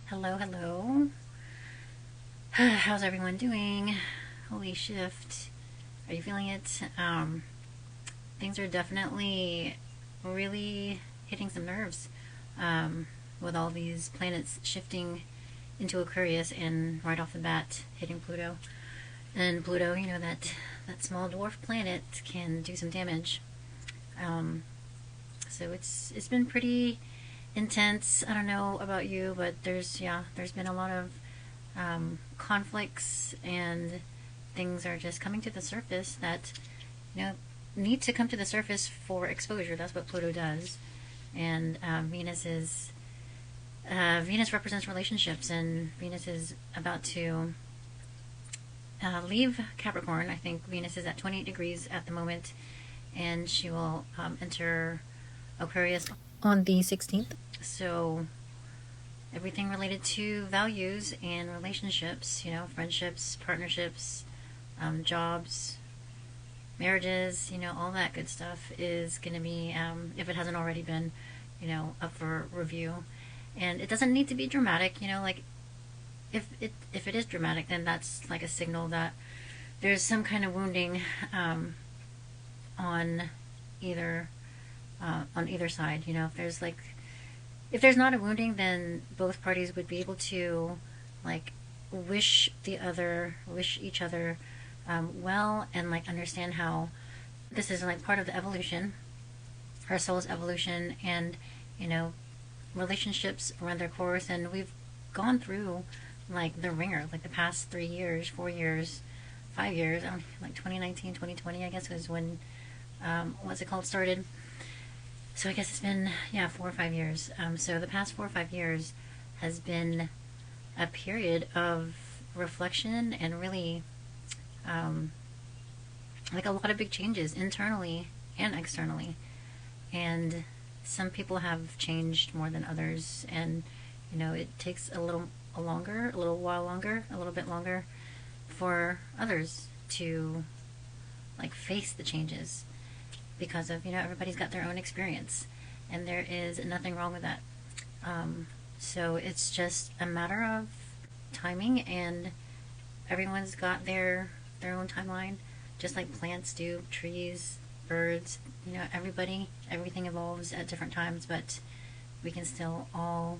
Hello, hello. How's everyone doing? Holy shift. Are you feeling it? Things are definitely really hitting some nerves with all these planets shifting into Aquarius and right off the bat hitting Pluto. And Pluto, that small dwarf planet can do some damage. Um, so it's been pretty intense. I don't know about you, but there's been a lot of conflicts, and things are just coming to the surface that you know need to come to the surface for exposure. That's what Pluto does. And Venus represents relationships, and Venus is about to leave Capricorn. I think Venus is at 28 degrees at the moment, and she will enter Aquarius on the 16th. So everything related to values and relationships, friendships, partnerships, jobs, marriages, all that good stuff is going to be, if it hasn't already been, up for review. And it doesn't need to be dramatic, like if it is dramatic, then that's like a signal that there's some kind of wounding on either side. If there's not a wounding, then both parties would be able to like wish each other well, and like understand how this is like part of the evolution, our soul's evolution, and relationships run their course, and we've gone through like the ringer, like the past 3 years, 4 years, 5 years, like 2019, 2020, I guess was when what's it called started. So I guess it's been 4 or 5 years. So the past 4 or 5 years has been a period of reflection and really like a lot of big changes internally and externally. And some people have changed more than others, and it takes a little bit longer for others to like face the changes, because of everybody's got their own experience, and there is nothing wrong with that. So it's just a matter of timing, and everyone's got their own timeline, just like plants do, trees, birds, everything evolves at different times, but we can still all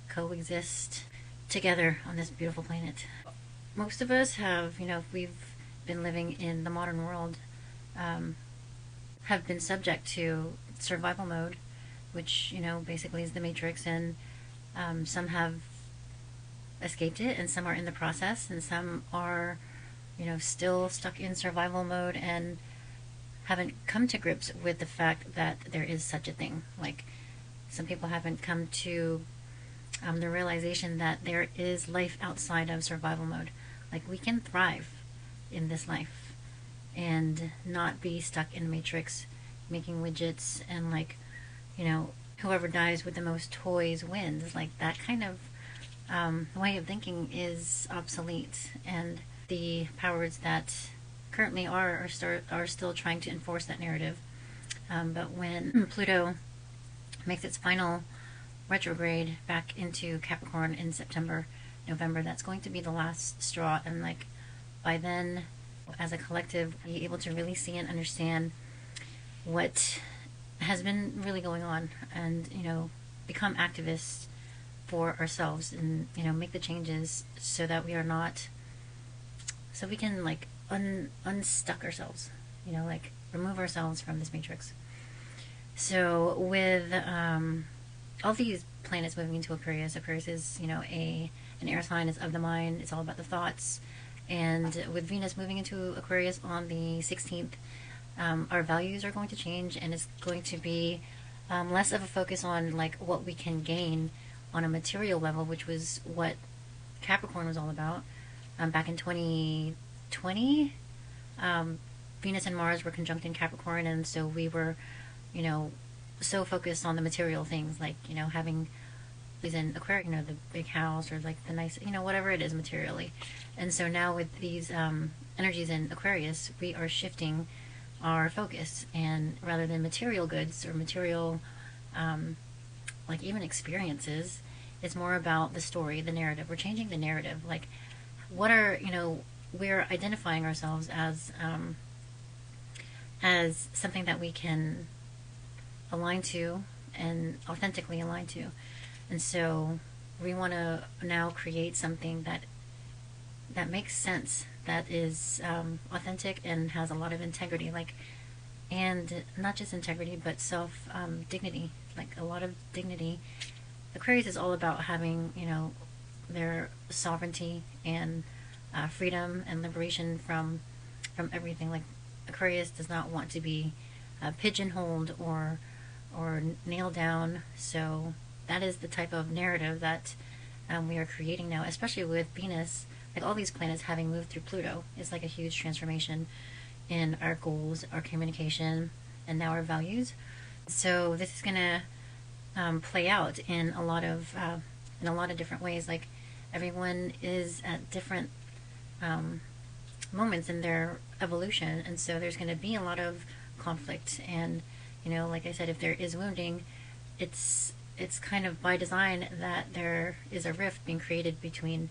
coexist together on this beautiful planet. Most of us have, if we've been living in the modern world, have been subject to survival mode, which basically is the Matrix, and some have escaped it, and some are in the process, and some are still stuck in survival mode and haven't come to grips with the fact that there is such a thing. Like, some people haven't come to the realization that there is life outside of survival mode. Like, we can thrive in this life and not be stuck in the Matrix making widgets, and whoever dies with the most toys wins. Like, that kind of way of thinking is obsolete, and the powers that currently are still trying to enforce that narrative. But when Pluto makes its final retrograde back into Capricorn in September, November, that's going to be the last straw, and like by then, as a collective, be able to really see and understand what has been really going on, and become activists for ourselves, and make the changes so that we are not, so we can like unstuck ourselves, like remove ourselves from this matrix. So with all these planets moving into Aquarius is an air sign. It's of the mind. It's all about the thoughts. And with Venus moving into Aquarius on the 16th, our values are going to change, and it's going to be less of a focus on like what we can gain on a material level, which was what Capricorn was all about back in 2020. Venus and Mars were conjunct in Capricorn, and so we were, so focused on the material things, like having these in Aquarius, the big house, or like the nice, whatever it is materially. And so now with these energies in Aquarius, we are shifting our focus, and rather than material goods or material like even experiences, It's more about the story, the narrative. We're changing the narrative. Like, what are, we're identifying ourselves as something that we can align to and authentically align to. And so we want to now create something that makes sense, that is authentic and has a lot of integrity, like, and not just integrity, but self dignity, like a lot of dignity. Aquarius is all about having, their sovereignty and freedom and liberation from everything. Like, Aquarius does not want to be pigeonholed or nailed down. So that is the type of narrative that we are creating now, especially with Venus. Like, all these planets having moved through Pluto is like a huge transformation in our goals, our communication, and now our values. So this is gonna play out in a lot of different ways. Like, everyone is at different moments in their evolution, and so there's going to be a lot of conflict. And like I said, if there is wounding, it's kind of by design that there is a rift being created between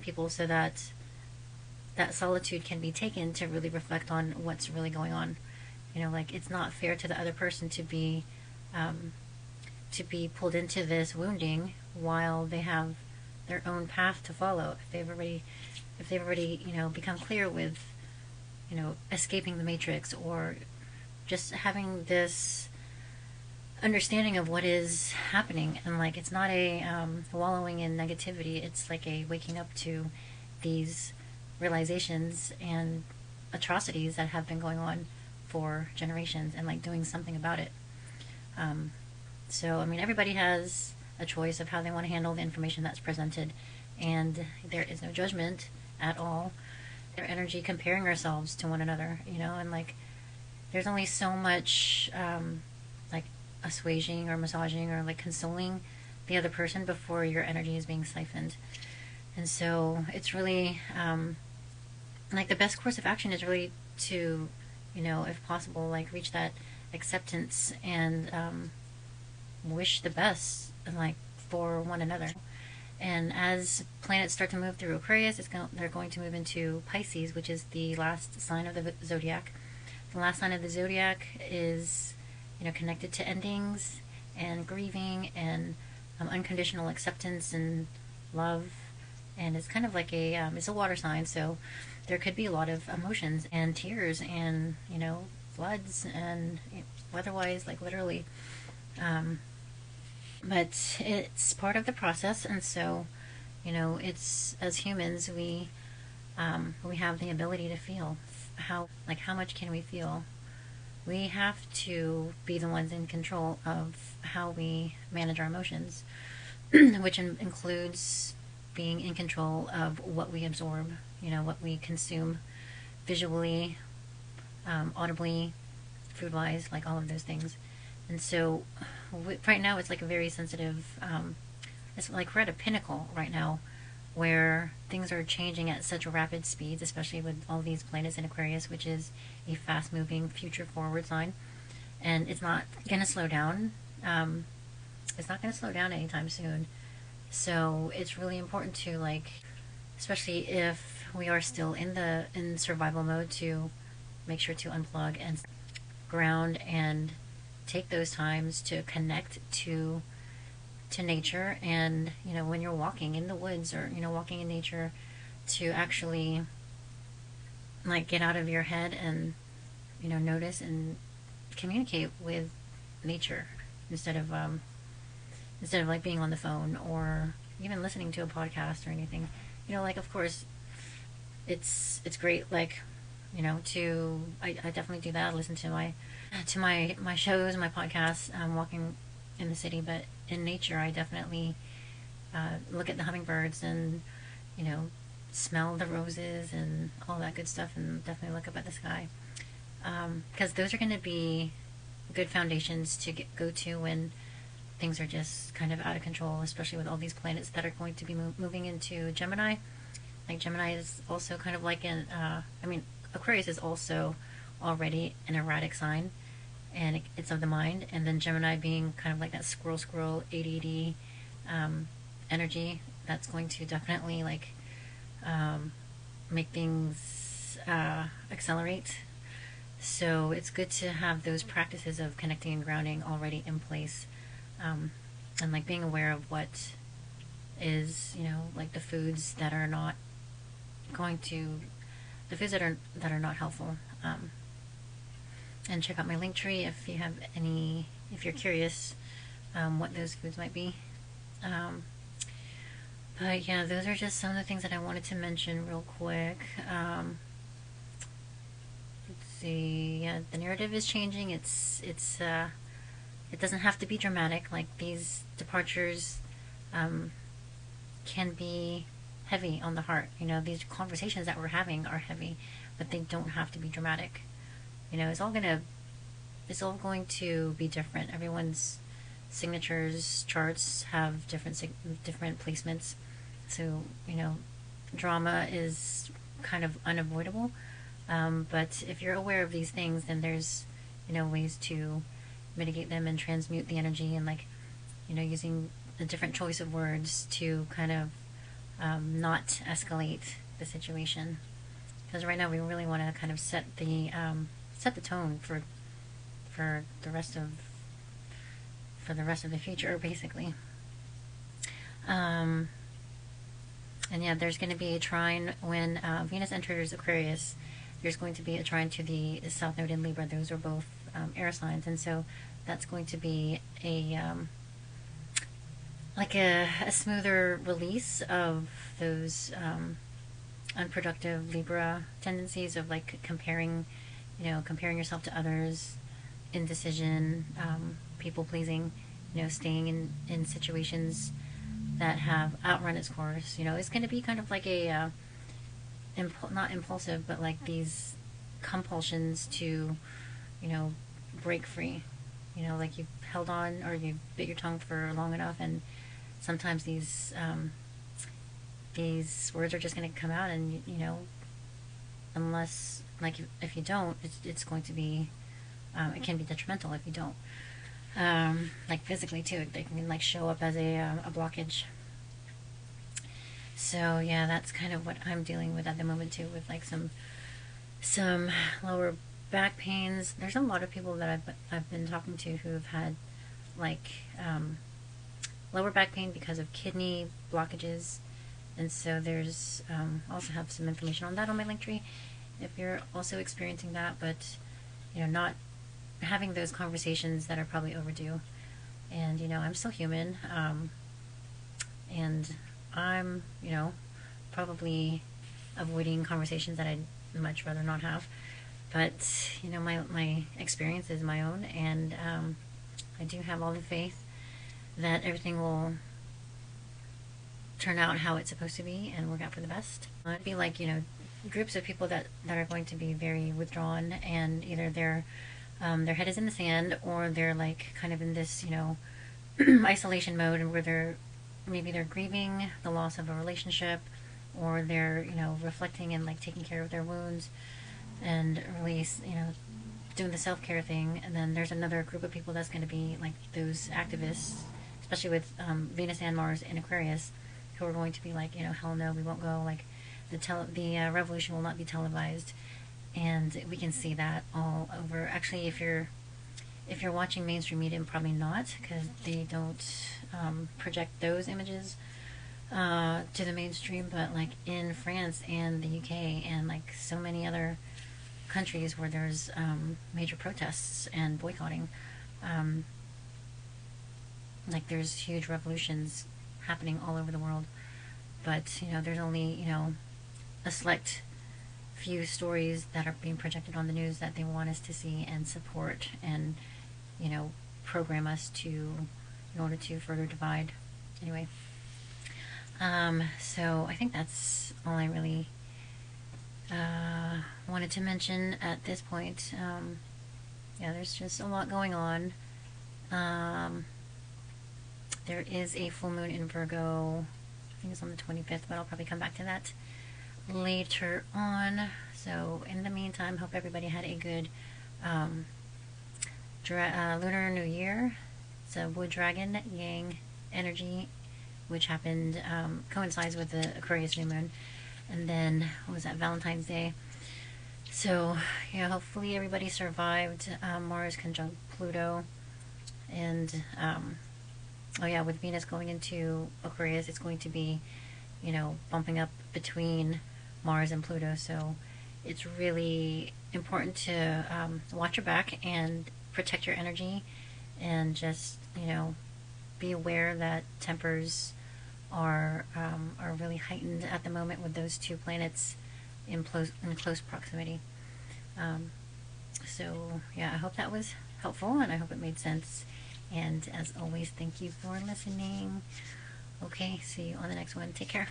people, so that solitude can be taken to really reflect on what's really going on. Like, it's not fair to the other person to be pulled into this wounding while they have their own path to follow. If they've already become clear with escaping the matrix, or just having this understanding of what is happening. And like, it's not a wallowing in negativity, it's like a waking up to these realizations and atrocities that have been going on for generations, and like doing something about it. So I mean, everybody has a choice of how they want to handle the information that's presented, and there is no judgment at all. Their energy comparing ourselves to one another, and like, there's only so much like assuaging or massaging or like consoling the other person before your energy is being siphoned. And so it's really like, the best course of action is really to, if possible, like, reach that acceptance and wish the best, like, for one another. And as planets start to move through Aquarius, they're going to move into Pisces, which is the last sign of the zodiac. The last sign of the zodiac is, connected to endings and grieving and unconditional acceptance and love. And it's kind of like it's a water sign, so there could be a lot of emotions and tears and, floods and weather-wise, like, literally. But it's part of the process, and so, it's, as humans, we have the ability to feel. How much can we feel? We have to be the ones in control of how we manage our emotions, which includes being in control of what we absorb, what we consume visually, audibly, food-wise, like all of those things. And so right now it's like a very sensitive, it's like we're at a pinnacle right now where things are changing at such rapid speeds, especially with all these planets in Aquarius, which is a fast-moving, future-forward sign. And it's not going to slow down. It's not going to slow down anytime soon. So it's really important to, like, especially if we are still in survival mode, to make sure to unplug and ground and take those times to connect to nature. And when you're walking in the woods or walking in nature, to actually, like, get out of your head and notice and communicate with nature, instead of like being on the phone or even listening to a podcast or anything. Like, of course it's great, like, I definitely do that. I listen to my shows, my podcasts, walking in the city. But in nature, I definitely look at the hummingbirds and smell the roses and all that good stuff, and definitely look up at the sky, because those are going to be good foundations to go to when things are just kind of out of control, especially with all these planets that are going to be moving into Gemini. Like, Gemini is also kind of like Aquarius is also already an erratic sign, and it's of the mind. And then Gemini being kind of like that squirrel, ADD, energy that's going to definitely like make things accelerate. So it's good to have those practices of connecting and grounding already in place, and like being aware of what is, like the foods that are not going to, the foods that are not helpful. And check out my link tree if you have any, if you're curious what those foods might be. But yeah, those are just some of the things that I wanted to mention real quick. Let's see. Yeah, the narrative is changing. It doesn't have to be dramatic. Like these departures can be heavy on the heart. These conversations that we're having are heavy, but they don't have to be dramatic. It's all going to be different. Everyone's signatures, charts have different placements. So, drama is kind of unavoidable. But if you're aware of these things, then there's, ways to mitigate them and transmute the energy, and like, using a different choice of words to kind of not escalate the situation. Because right now we really want to kind of set the tone for the rest of the future, basically. And yeah, there's going to be a trine when Venus enters Aquarius. There's going to be a trine to the South Node in Libra. Those are both air signs, and so that's going to be a smoother release of those unproductive Libra tendencies of like comparing yourself to others, indecision, people pleasing, staying in situations that have outrun its course. It's going to be kind of like a not impulsive, but like these compulsions to, break free. Like you've held on or you've bit your tongue for long enough, and sometimes these words are just going to come out, and unless like if you don't, it's going to be it can be detrimental if you don't. Like physically too, they can like show up as a blockage. So yeah, that's kind of what I'm dealing with at the moment too, with like some lower back pains. There's a lot of people that I've been talking to who have had like lower back pain because of kidney blockages, and so there's also have some information on that on my link tree if you're also experiencing that, but not having those conversations that are probably overdue. And I'm still human, and I'm probably avoiding conversations that I'd much rather not have. But my experience is my own, and I do have all the faith that everything will turn out how it's supposed to be and work out for the best. It'd be like groups of people that are going to be very withdrawn, and either their head is in the sand, or they're like kind of in this isolation mode, and where they're grieving the loss of a relationship, or they're reflecting and like taking care of their wounds and release, doing the self-care thing. And then there's another group of people that's going to be like those activists, especially with Venus and Mars in Aquarius, who are going to be like, hell no, we won't go. Like the revolution will not be televised, and we can see that all over. Actually, if you're watching mainstream media, probably not, because they don't project those images to the mainstream. But like in France and the UK and like so many other countries where there's major protests and boycotting, like there's huge revolutions happening all over the world. But there's only a select few stories that are being projected on the news that they want us to see and support, and program us to, in order to further divide. Anyway, so I think that's all I really wanted to mention at this point. Yeah, there's just a lot going on. There is a full moon in Virgo. I think it's on the 25th, but I'll probably come back to that later on. So in the meantime, hope everybody had a good Lunar New Year. It's a wood dragon yang energy which happened, coincides with the Aquarius new moon. And then, what was that, Valentine's Day? So, yeah, hopefully everybody survived Mars conjunct Pluto. And, oh yeah, with Venus going into Aquarius, it's going to be, you know, bumping up between Mars and Pluto. So it's really important to watch your back and protect your energy, and just, you know, be aware that tempers are really heightened at the moment with those two planets in close proximity. So yeah, I hope that was helpful, and I hope it made sense. And as always, thank you for listening. Okay, see you on the next one. Take care.